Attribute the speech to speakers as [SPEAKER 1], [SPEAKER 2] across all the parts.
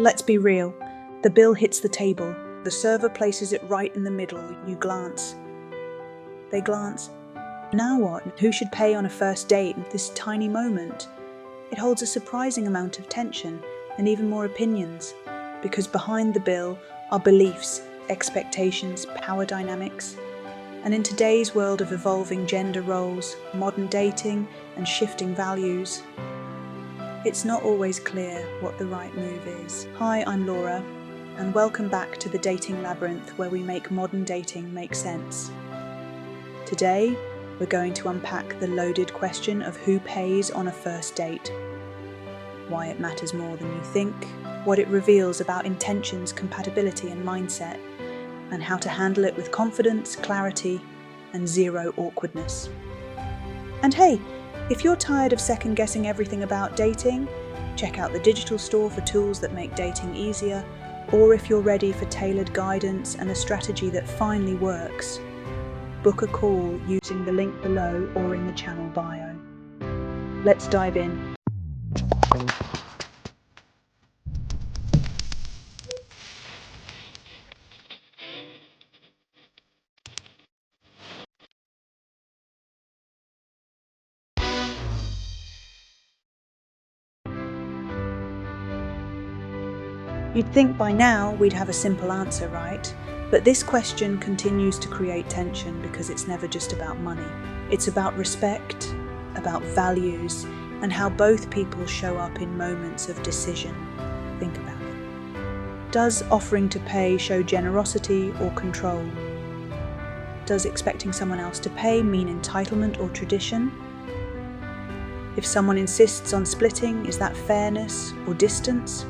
[SPEAKER 1] Let's be real. The bill hits the table. The server places it right in the middle. You glance. They glance. Now what? Who should pay on a first date? This tiny moment. It holds a surprising amount of tension and even more opinions, because behind the bill are beliefs, expectations, power dynamics. And in today's world of evolving gender roles, modern dating, and shifting values, it's not always clear what the right move is. Hi, I'm Laura, and welcome back to the Dating Labyrinth, where we make modern dating make sense. Today, we're going to unpack the loaded question of who pays on a first date, why it matters more than you think, what it reveals about intentions, compatibility, and mindset, and how to handle it with confidence, clarity, and zero awkwardness. And hey, if you're tired of second-guessing everything about dating, check out the digital store for tools that make dating easier, or if you're ready for tailored guidance and a strategy that finally works, book a call using the link below or in the channel bio. Let's dive in. You'd think by now we'd have a simple answer, right? But this question continues to create tension because it's never just about money. It's about respect, about values, and how both people show up in moments of decision. Think about it. Does offering to pay show generosity or control? Does expecting someone else to pay mean entitlement or tradition? If someone insists on splitting, is that fairness or distance?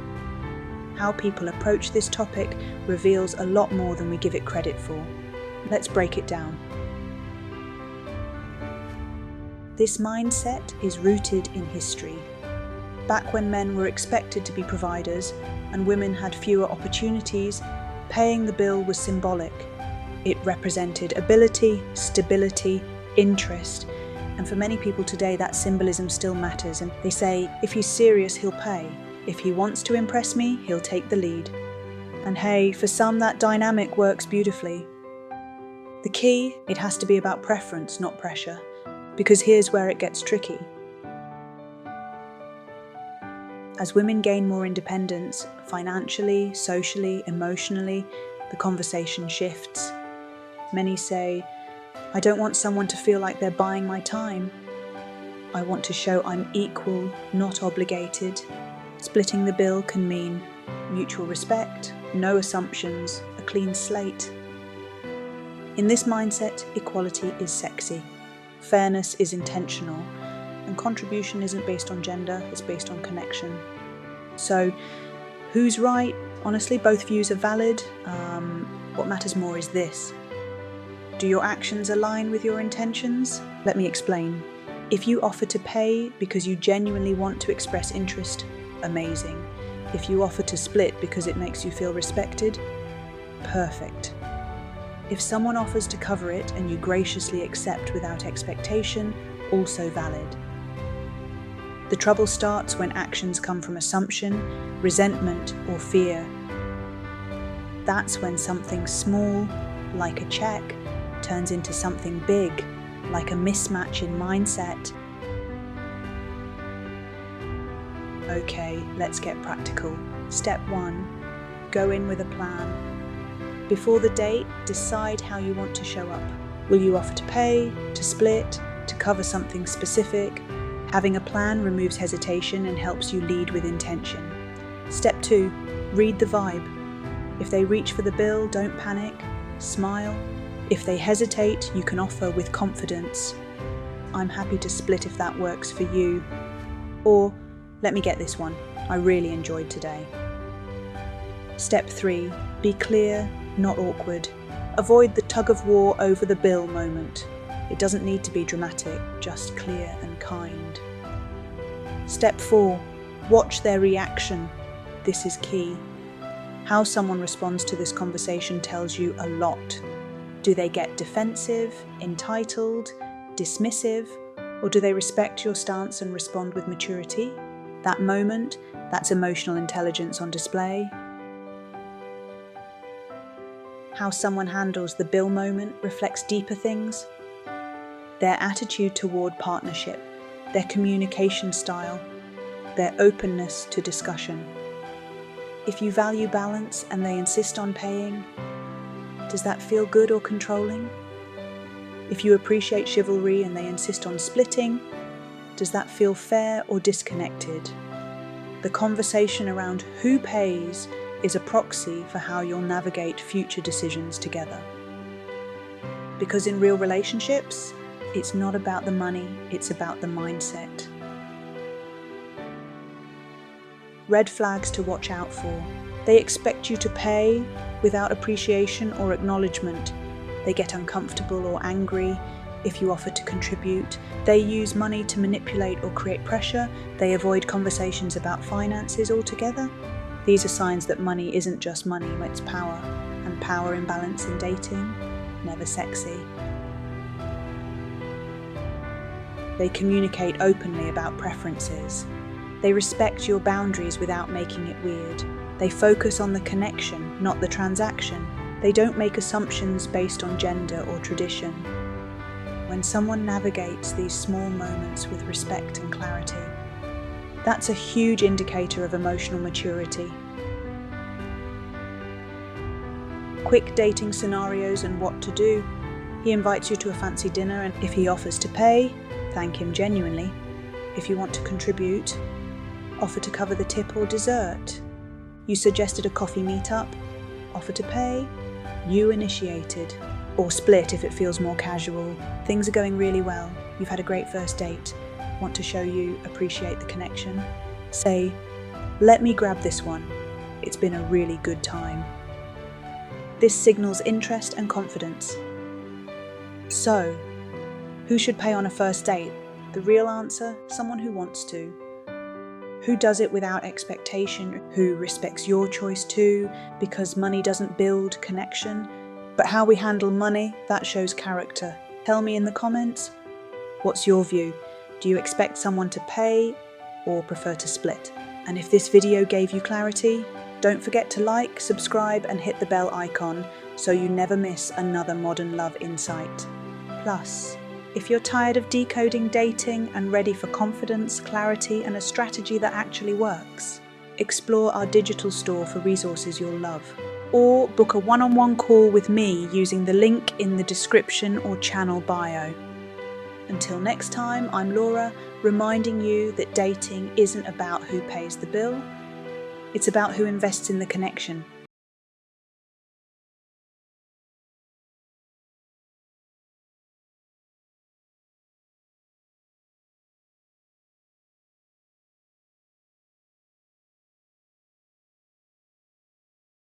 [SPEAKER 1] How people approach this topic reveals a lot more than we give it credit for. Let's break it down. This mindset is rooted in history. Back when men were expected to be providers and women had fewer opportunities, paying the bill was symbolic. It represented ability, stability, interest, and for many people today that symbolism still matters, and they say, if he's serious, he'll pay. If he wants to impress me, he'll take the lead. And hey, for some that dynamic works beautifully. The key, it has to be about preference, not pressure, because here's where it gets tricky. As women gain more independence, financially, socially, emotionally, the conversation shifts. Many say, I don't want someone to feel like they're buying my time. I want to show I'm equal, not obligated. Splitting the bill can mean mutual respect, no assumptions, a clean slate. In this mindset, equality is sexy, fairness is intentional, and contribution isn't based on gender, it's based on connection. So, who's right? Honestly, both views are valid. What matters more is this. Do your actions align with your intentions? Let me explain. If you offer to pay because you genuinely want to express interest, amazing. If you offer to split because it makes you feel respected, perfect. If someone offers to cover it and you graciously accept without expectation, also valid. The trouble starts when actions come from assumption, resentment, or fear. That's when something small, like a check, turns into something big, like a mismatch in mindset. Okay, let's get practical. Step 1, go in with a plan. Before the date, decide how you want to show up. Will you offer to pay, to split, to cover something specific? Having a plan removes hesitation and helps you lead with intention. Step 2, read the vibe. If they reach for the bill, don't panic, smile. If they hesitate, you can offer with confidence. I'm happy to split if that works for you. Or, let me get this one, I really enjoyed today. Step 3, be clear, not awkward. Avoid the tug of war over the bill moment. It doesn't need to be dramatic, just clear and kind. Step 4, watch their reaction. This is key. How someone responds to this conversation tells you a lot. Do they get defensive, entitled, dismissive, or do they respect your stance and respond with maturity? That moment, That's emotional intelligence on display. How someone handles the bill moment reflects deeper things. Their attitude toward partnership, their communication style, their openness to discussion. If you value balance and they insist on paying, does that feel good or controlling? If you appreciate chivalry and they insist on splitting, does that feel fair or disconnected? The conversation around who pays is a proxy for how you'll navigate future decisions together. Because in real relationships, it's not about the money, it's about the mindset. Red flags to watch out for. They expect you to pay without appreciation or acknowledgement. They get uncomfortable or angry if you offer to contribute. They use money to manipulate or create pressure. They avoid conversations about finances altogether. These are signs that money isn't just money, it's power. And power imbalance in dating, never sexy. They communicate openly about preferences. They respect your boundaries without making it weird. They focus on the connection, not the transaction. They don't make assumptions based on gender or tradition. When someone navigates these small moments with respect and clarity, that's a huge indicator of emotional maturity. Quick dating scenarios and what to do. He invites you to a fancy dinner, and if he offers to pay, thank him genuinely. If you want to contribute, offer to cover the tip or dessert. You suggested a coffee meetup, offer to pay, you initiated. Or split if it feels more casual. Things are going really well, you've had a great first date, want to show you appreciate the connection. Say, let me grab this one, it's been a really good time. This signals interest and confidence. So, who should pay on a first date? The real answer, someone who wants to. Who does it without expectation, who respects your choice too, because money doesn't build connection. But how we handle money, that shows character. Tell me in the comments, what's your view? Do you expect someone to pay or prefer to split? And if this video gave you clarity, don't forget to like, subscribe and hit the bell icon so you never miss another modern love insight. Plus, if you're tired of decoding dating and ready for confidence, clarity and a strategy that actually works, explore our digital store for resources you'll love. Or book a one-on-one call with me using the link in the description or channel bio. Until next time, I'm Laura, reminding you that dating isn't about who pays the bill, it's about who invests in the connection.